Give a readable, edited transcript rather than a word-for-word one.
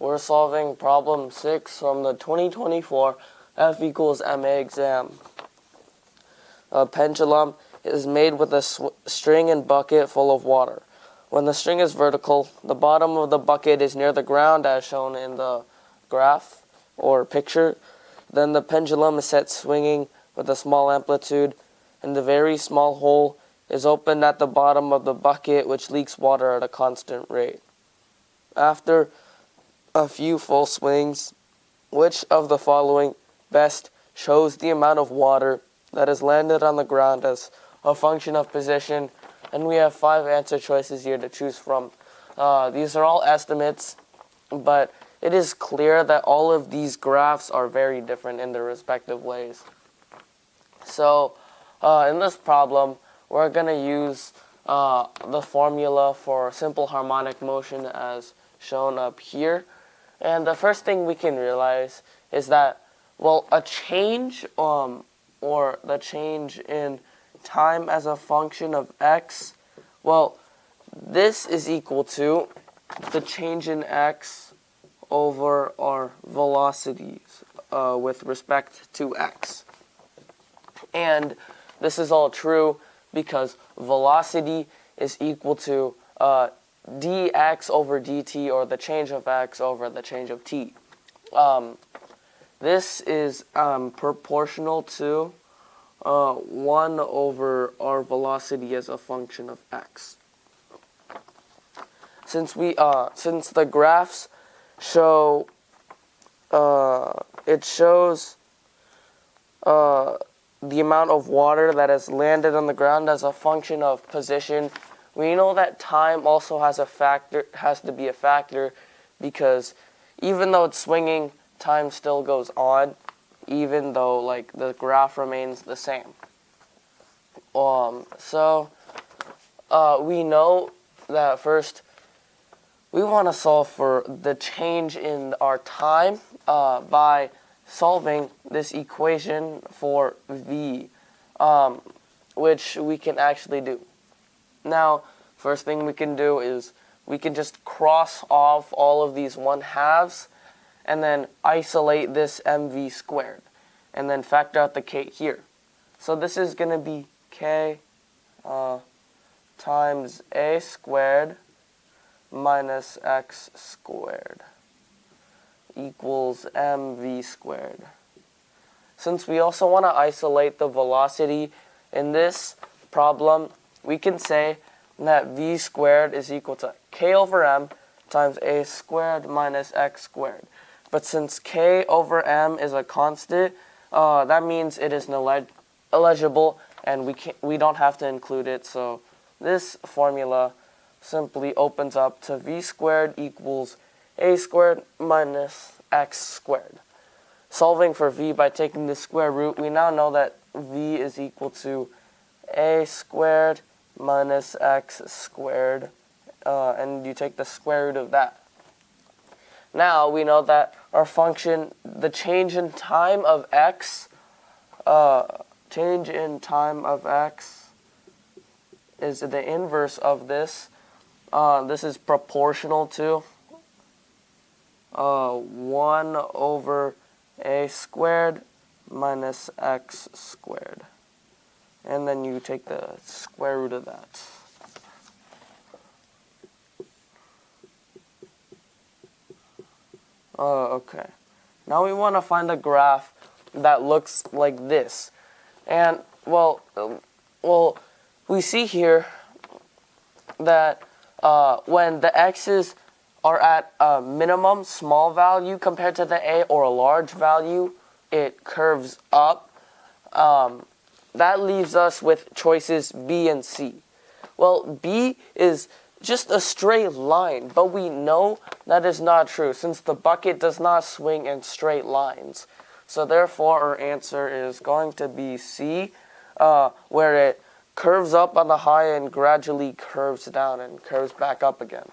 We're solving problem 6 from the 2024 F equals MA exam. A pendulum is made with a string and bucket full of water. When the string is vertical, the bottom of the bucket is near the ground as shown in the graph or picture. Then the pendulum is set swinging with a small amplitude, and the very small hole is opened at the bottom of the bucket, which leaks water at a constant rate. After a few full swings, which of the following best shows the amount of water that has landed on the ground as a function of position? And we have 5 answer choices here to choose from. These are all estimates, but it is clear that all of these graphs are very different in their respective ways. So in this problem, we're going to use the formula for simple harmonic motion as shown up here. And the first thing we can realize is that, well, a change or the change in time as a function of x, well, this is equal to the change in x over our velocities with respect to x. And this is all true because velocity is equal to dx over dt, or the change of x over the change of t. This is proportional to 1 over our velocity as a function of x. Since the graphs show it shows the amount of water that has landed on the ground as a function of position, we know that time also has to be a factor, because even though it's swinging, time still goes on, even though like the graph remains the same. So we know that first we want to solve for the change in our time by solving this equation for v, which we can actually do. Now, first thing we can do is we can just cross off all of these 1/2 and then isolate this mv squared, and then factor out the k here. So this is going to be k times a squared minus x squared equals mv squared. Since we also want to isolate the velocity in this problem, we can say that v squared is equal to k over m times a squared minus x squared. But since k over m is a constant, that means it is illegible, and we don't have to include it. So this formula simply opens up to v squared equals a squared minus x squared. Solving for v by taking the square root, we now know that v is equal to a squared minus x squared, and you take the square root of that. Now we know that our function, the change in time of x, is the inverse of this. This is proportional to 1 over a squared minus x squared. And then you take the square root of that. Okay. Now we want to find a graph that looks like this. And, well, we see here that when the x's are at a minimum small value compared to the a, or a large value, it curves up. That leaves us with choices B and C. Well, B is just a straight line, but we know that is not true since the bucket does not swing in straight lines. So therefore our answer is going to be C, where it curves up on the high and gradually curves down and curves back up again.